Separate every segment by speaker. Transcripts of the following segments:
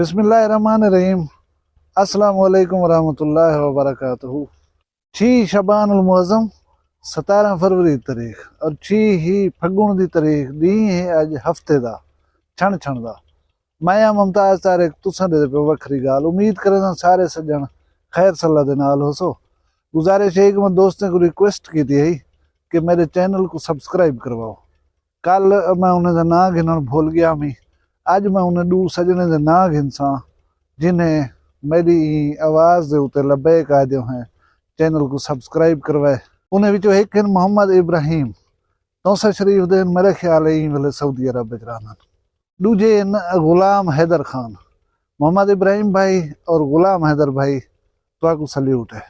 Speaker 1: बिस्मिल्लाहिर्रहमानिर्रहीम। अस्सलामु अलैकुम वरहमतुल्लाहि वबरकातुहू। 6 शबान उल मुअज़्ज़म 17 फरवरी तारीख और 6 ही फगुण दी तारीख दी है अज हफ्ते दा छण छण दा। मैं मुमताज तारिक तुसां दे पे वखरी गाल उम्मीद करदा सारे सज्जन खैर सल्ला दे नाल होसो। गुजारिश है कि मैं दोस्तों को रिक्वेस्ट की थी कि मेरे चैनल को सब्सक्राइब करवाओ। कल मैं उन्हें दा नां गिनण भूल गया मी। अज मैं उन्हें दू सजने दे नां गिनसां जिन्हें मेरी आवाज़ दे उते लब्बैक आदियो हैं चैनल को सब्सक्राइब करवाए। उन्हें विचों एक हैं मोहम्मद इब्राहिम तौसा शरीफ दे मेरे ख्याल है वेले सऊदी अरब विच रहन। दूजे गुलाम हैदर खान। मोहम्मद इब्राहिम भाई और गुलाम हैदर भाई तो सल्यूट है,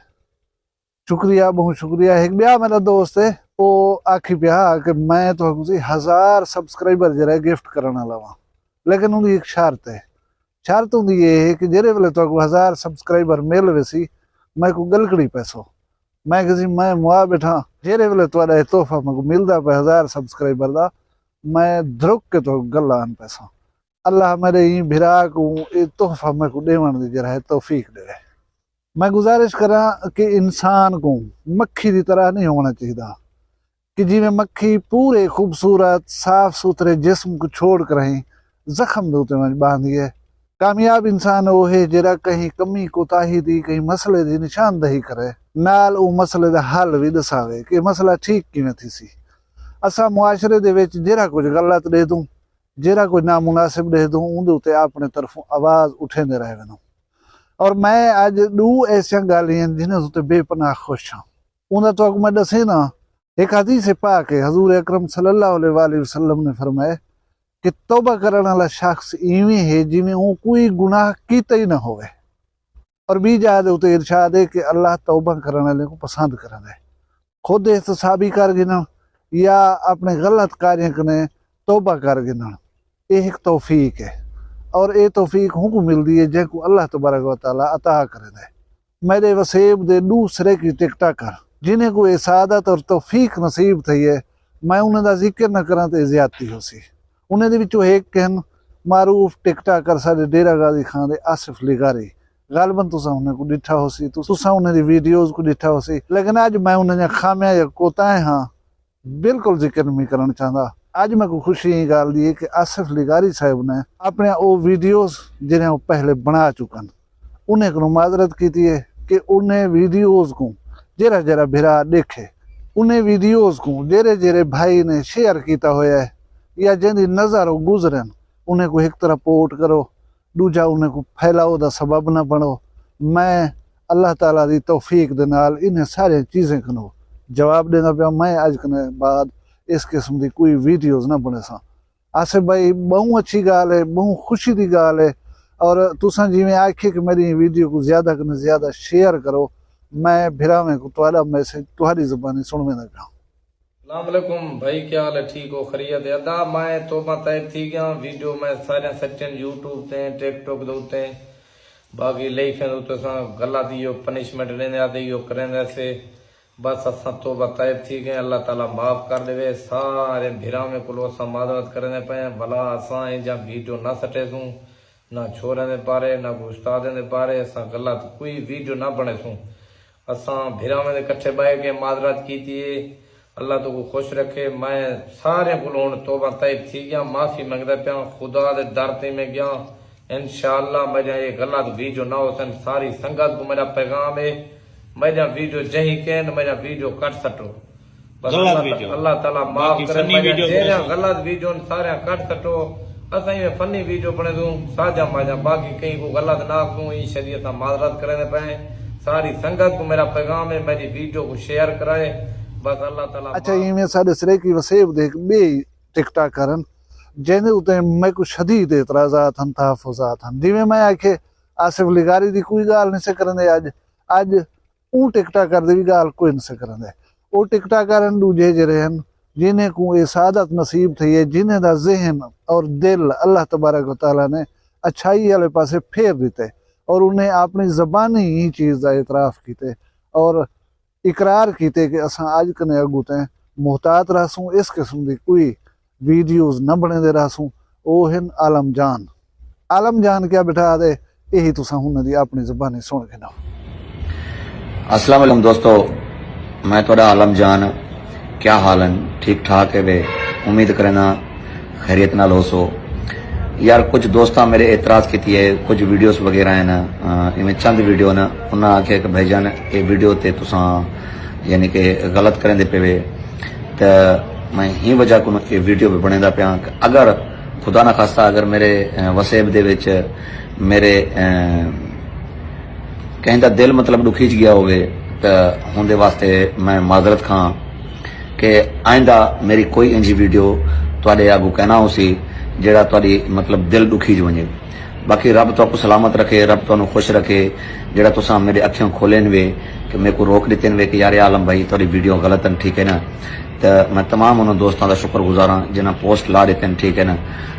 Speaker 1: शुक्रिया बहुत शुक्रिया। एक ब्याह मेरा दोस्त है वो आखी पिया कि मैं तो 1000 सब्सक्राइबर जरा गिफ्ट करने लवा, लेकिन उनकी एक शर्त है। शर्त होंगी ये है कि जेरे वेले तो 1000 सब्सक्राइबर मिल वैसी मैं को गलकड़ी पैसो मैं किसी मैं मुआ बैठा जेरे वेले तो तोहफा मैं को मिलता पे 1000 सब्सक्राइबर दा मैं धरुक के तो गल आन पैसा। अल्लाह मेरे ही भिरा को ये तोहफा मैं को देवन दी जरा है तौफीक दे। मैं गुजारिश करा कि इंसान को मक्खी की तरह नहीं होना चाहिए कि जिमें मक्खी पूरे खूबसूरत साफ सुथरे जिस्म को छोड़ कर ही जख्म दे उत्ते बांधी है। कामयाब इंसान वो है जरा कहीं कमी कोताही दी कहीं मसले की निशानदही करे नाल वो मसले का हल भी दसावे कि मसला ठीक किवें थी सी। असा मुआशरे दे विच जरा कुछ गलत दे दूं जरा कुछ नामुनासिब दे दूं उहदे उत्ते अपने तरफों आवाज़ उठेंदे रह वञो। और मैं अज दू ऐसा गालियां जिन्हें उत्ते बेपनाह खुश हाँ। उन्हें तो मैं दसे ना एक हदीस पाक है हजूर अकरम सल्लल्लाहु अलैहि वसल्लम ने फरमाया कि तौबा करने वाला शख्स इवें है जिमें वो कोई गुनाह कीता ही ना होवे। और बी जाद उते इरशाद है कि अल्लाह तौबा करने वाले को पसंद करता है। खुद एहतसाबी कर गिनन या अपने गलत कार्य कने तौबा कर गिनन ये एक तौफीक है और ये तौफीक हमको मिलती है जैको अल्लाह तबारक व तआला अता करे। मेरे वसेब दे दूसरे की टिकटा कर जिन्हें को ये सादत और तौफीक नसीब थी है मैं उन्हें दा जिक्र न करा तो ज्यादती हो सी। उन्हें दे विचों एक कहन मारूफ टिकटा कर सारे डेरा गाजी खान दे आसिफ लिगारी गालबन तुसा उन्हें को डिठा हो सी तुसा उन्हें दी वीडियोज को डिठा हो सी, लेकिन आज मैं उन्हें खामिया या कोताएं हाँ बिल्कुल जिक्र नहीं करना चाहता। आज मैं को खुशी ही गाल दी है कि आसिफ लिगारी साहब ने अपने वो वीडियोज जिन्हें वो पहले बना चुकन उन्हें को माजरत की थी कि उन्हें वीडियोज को जरा जरा भिरा देखे उन्हें वीडियोज को जेरे जेरे भाई ने शेयर किया होया है या जिंदी नजर गुजरन उन्हें को एक तरह पोर्ट करो दूजा उन्हें को फैलाओ दा सबब न बनो। मैं अल्लाह ताला दी तौफीक दे नाल इन्हें सारी चीज़ें कनो जवाब देना पिया। मैं अज कने बाद इस किस्म की कोई वीडियोज ना बने सा। आसिफ भाई बहुत अच्छी गाल है बहुत खुशी की गाल है और तुसा जिमें आखे कि मेरी वीडियो को ज्यादा कने ज्यादा शेयर करो मैं भिरावे को तुहाड़ा मैसेज तुहारी ज़बानी सुनवे ना पिया।
Speaker 2: अस्सलाम वालेकुम भाई, क्या हाल है? ठीक हो? खैरियत है? अदा मैं तौबा तैब थी गया वीडियो मैं सारे सच्चन यूट्यूब ते टिकटॉक दे उत्ते बाकी लेखन उत्ते सा गल्ला दी यो पनिशमेंट लेने आदे यो करेंदे से बस असा तौबा तैब थी गए। अल्लाह ताला माफ कर देवे सारे भिरावे को असा माजरत करने पे भला असा जा वीडियो ना सटे सूं ना छोरे दे पारे ना उस्ताद दे पारे असा गलत कोई वीडियो ना बने सूं। असा भिरावे दे कट्ठे बह के माजरत की थी। अल्लाह तो को खुश रखे। मैं सारे को तौबा तैब थी गया माफी मंगदा पिया खुदा दे दर ते में गया इंशाअल्लाह। मेरा ये गलत वीडियो ना हो सन सारी संगत को मेरा पैगाम है मेरा वीडियो जही कहन मेरा वीडियो कट सटो बस अल्लाह ताला माफ करे। मेरा गलत वीडियो सारे कट सटो असा ये फनी वीडियो बने दूं साजा माजा बाकी कहीं को गलत ना दूं ई शरीयत माजरत करने पे सारी संगत को मेरा पैगाम है मेरी वीडियो को शेयर कराए बस अल्लाह ताला। अच्छा
Speaker 1: इवें साडे सिरे की वसेब देख बे टिकटा करन जेने उते मैं को शदीद एतराजात हन तहफुजात हन जिवें मैं आखे आसिफ लिगारी दी कोई गाल नहीं से करने आज ऊ टिकटा कर दी गाल कोई नहीं से करने वो टिकटा करन दूजे जरे हन जिन्हें को ये सादत नसीब थी है जिन्हें दा जहन और दिल अल्लाह तबारक व तआला ने अच्छाई वाले पासे फेर दिते और उन्हें अपनी जबानी ही चीज़ का एतराफ़ किते और इकरार किते कि असा अज कने अगू ते मुहतात रहसूं इस किस्म की कोई वीडियोज न बने दे रहसूं। वो हैं आलम जान आलम जान क्या बिठा दे, यही तुसा हुन दी अपनी ज़बानी सुन के ना।
Speaker 3: अस्सलाम वालेकुम दोस्तों, मैं थोड़ा आलम जान, क्या हाल है? ठीक ठाक है वे, उम्मीद करना खैरियत नाल हो सो। यार कुछ दोस्तां मेरे एतराज़ की है, कुछ वीडियोस वगैरह है ना, इनमें चंद वीडियो ना उन्हें आखे कि भाईजान ये वीडियो ते तुसां यानी कि गलत करेंदे पे वे, तो मैं ही वजह को ये वीडियो भी बनेदा पिया। अगर खुदा ना खास्ता अगर मेरे वसेब दे विच मेरे कहीं दा दिल मतलब दुखी च गया होवे तो उनके वास्ते मैं माजरत खां कि आइंदा मेरी कोई इंजी वीडियो तुहाडे आगू कहना उसी जेड़ा तुहाडी मतलब दिल दुखी च वने। बाकी रब तुहानू सलामत रखे, रब तुहानू खुश रखे, जेड़ा तुसां मेरे अखियों खोलन वे कि मेरे को रोक दिते वे कि यार आलम भाई तुहाडी वीडियो गलत है, ठीक है ना। तो मैं तमाम उन दोस्तों का शुक्रगुजार हाँ जिन्हें पोस्ट ला देते हैं, ठीक है ना,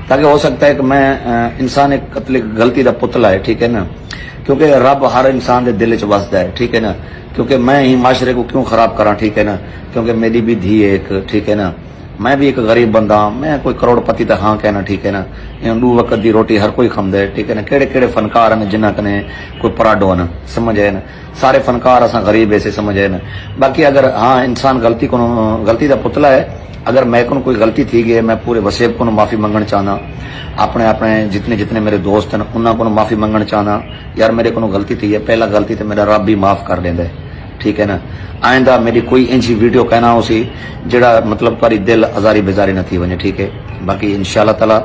Speaker 3: ताकि हो सकता है कि मैं इंसान एक कतल गलती का पुतला है, ठीक है ना, क्योंकि रब हर इंसान के दिल च वसदा है, ठीक है ना। क्योंकि मैं ही माशरे को क्यों खराब करा, ठीक है ना, क्योंकि मेरी भी धी है एक, ठीक है ना, मैं भी एक गरीब बंदा, मैं कोई करोड़पति तो हाँ कहना, ठीक है ना। दो वक्त की रोटी हर कोई खांदा है, ठीक है ना। केड़े केड़े फनकार हैं जिन्हें कने कोई पराडो ना, समझ आए ना, सारे फनकार असा गरीब ऐसे, समझ आए ना। बाकी अगर हाँ इंसान गलती का पुतला है, अगर मैं को कोई गलती थी गई, मैं पूरे वसेब को माफी मंगना चाहना, अपने अपने जितने जितने मेरे दोस्त हैं उन्होंने को माफी मंगना चाहना। यार मेरे को गलती थी है, पहला गलती तो मेरा रब भी माफ कर देंदा है, ठीक है ना। आइंदा मेरी कोई इंची वीडियो कहना उसी जेड़ा मतलब तुम्हारी दिल आजारी बेजारी न थी वने, ठीक है। बाकी इंशाल्लाह ताला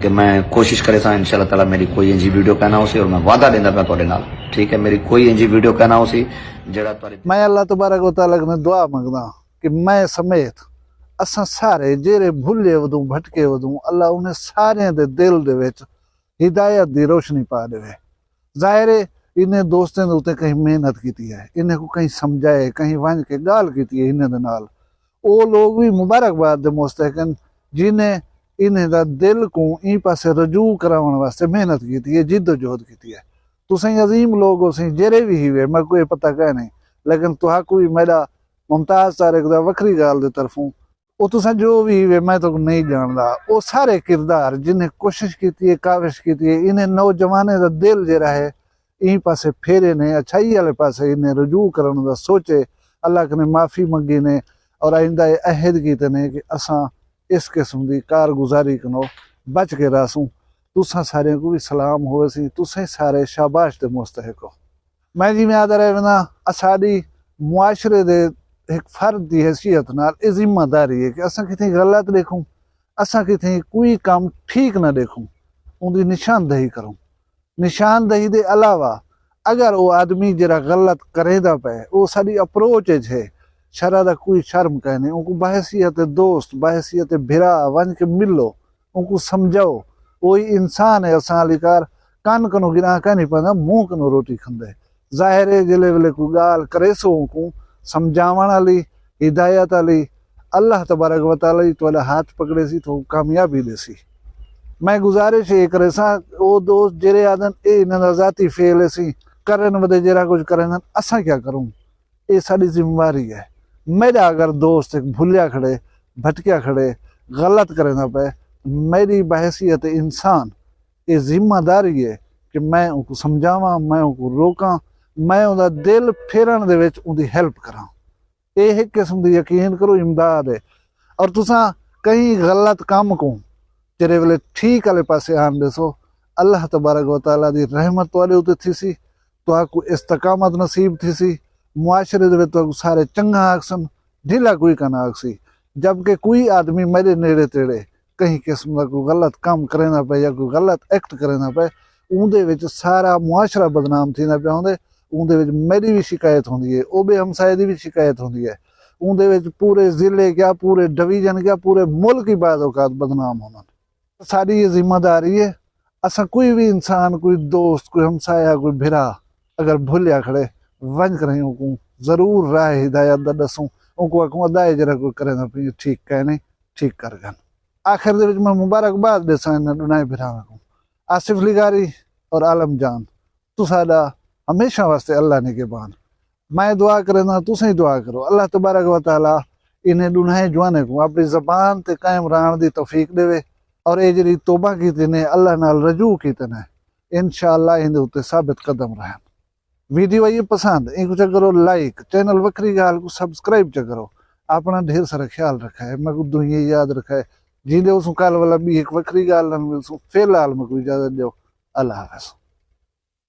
Speaker 3: कि मैं कोशिश करे सा इंशाल्लाह ताला मेरी कोई इंजी वीडियो कहना उसी, और मैं वादा देंदा मैं तुहाडे नाल, ठीक है, मेरी कोई इंजी वीडियो कहना उसी जेड़ा तुम्हारी।
Speaker 1: मैं अल्लाह तबारक व तआला ने दुआ मंगदा कि मैं समेत असां सारे जेरे भुल्ले वदूं भटके वदूं, अल्लाह उन्हें सारे दे दिल दे विच हिदायत दी रोशनी पा देवे। जाहिर है इन्हें दोस्तों ने उत्ते कहीं मेहनत की है, इन्हें को कहीं समझाए, कहीं वन के गाल की है इन्हें दे नाल। ओ लोग भी मुबारकबाद दे मुस्तहकन जिन्हें इन्हें दा दिल को ई पासे रजू कराने वास्ते मेहनत की है, जिद्दोजहद की है। तुसें अजीम लोग हो सी जेरे भी ही वे, मैं कोई पता कह नहीं, लेकिन तुहाकू भी मेरा मुमताज तारिक दा वखरी गाल दे तरफों वो तुसें जो भी वे मैं तो नहीं जानदा, वो सारे किरदार जिन्हें कोशिश की है, काविश की है, इन्हें नौजवाने दा दिल जरा है ई पासे फेरे ने, अच्छाई वाले पासे इन्हें रजू करने दा सोचे, अल्लाह कने माफ़ी मंगी ने और आइंदा अहद कीते ने कि असां इस किस्म की कारगुजारी कनो बच के रासूं। तुसां सारे को भी सलाम होवे सी, तुसें सारे शाबाश दे मुस्तहक हो। मैं जिवें आदा रहना असाडी मुआशरे दे एक फर्द की हैसियत नाल ये जिम्मेदारी है कि असां किथे गलत देखूं, असां किथे कोई काम ठीक ना देखूं, उनकी निशानदही करूं। निशानदही दे अलावा अगर वो आदमी जरा गलत करेंदा पे, वो साडी अप्रोच है, शरा दा कोई शर्म कहने, उनको बहसियत दोस्त बहसियत भिरा वन के मिलो, उनको समझाओ वही इंसान है। असां लिकार कान कनो गिरा कहनी पैदा, मुंह कनो रोटी खंदे। जाहिर है जिले वेले कोई गाल करे सो उनको समझावण वाली, हिदायत वाली अल्लाह तबारक व तआला जी तुहाडा हाथ पकड़े सी तो कामयाबी देसी। मैं गुजारिश ये करे सा वो दोस्त जेरे आदन ए इन्हां जाती फेल सी करन वदे जरा कुछ करन, असां क्या करूं, ये साडी जिम्मेवारी है। मेरा अगर दोस्त एक भुलिया खड़े भटकिया खड़े गलत करे ना पे, मेरी बहसियत इंसान ये जिम्मेदारी है कि मैं उनको समझावा, मैं उनको रोका, मैं उनका दिल फेरन दे विच उनकी हेल्प करा। ये एक किस्म की यकीन करो इमदाद है। और तुसां कहीं गलत काम को तेरे वेले ठीक वाले पासे आन दसो, अल्लाह तबारक व तआला दी रहमत तुहाडे उत्ते थी सी, तुहाकू इस्तकामत नसीब थी सी, मुआशरे दे विच तुहाकू सारे चंगा आखसन, ढीला कोई का ना आखसी। जबकि कोई आदमी मेरे नेड़े तेड़े कहीं किस्म का कोई गलत काम करे ना पे या कोई गलत एक्ट करे ना पे, उनदे विच सारा मुआशरा बदनाम थी ना पे होंदे, उनदे विच मेरी भी शिकायत होंदी है, ओ बे हमसाए दी भी शिकायत होंदी है, उनदे विच पूरे जिले क्या पूरे डिवीजन क्या पूरे मुल्क की बाद औकात बदनाम होना। सारी ये जिम्मेदारी है। असा कोई भी इंसान, कोई दोस्त, कोई हमसाया, कोई भिरा अगर भूलिया खड़े वन करें उनको जरूर राह हिदायत दा दसूं, उनको आखूँ अदाए जरा कोई करे ना पे ठीक कहने ठीक कर गन। आखिर दे विच मैं मुबारकबाद देसा इन्हां दुनाए भिरावां को, आसिफ लिगारी और आलम जान, तुसाडा हमेशा वास्ते अल्लाह ने के बान। मैं दुआ करना, तुसें दुआ करो, अल्लाह तबारक व तआला इन्हें दुनाए जवाने को अपनी जबान ते कायम रहण दी तौफीक देवे और ये जी तौबा की ने अल्लाह नाल रजू की ने इंशाअल्लाह इहदे उत्ते साबित कदम रहन। वीडियो आई पसंद इनको च करो लाइक, चैनल वक्री गाल को सब्सक्राइब च करो। अपना ढेर सारा ख्याल रखा है, मैं को दुनिया याद रखा है। जिंदे उस कल वाला भी एक वक्री गाल फिलहाल मैं कोई इजाजत दो। अल्लाह हाफ़िज़।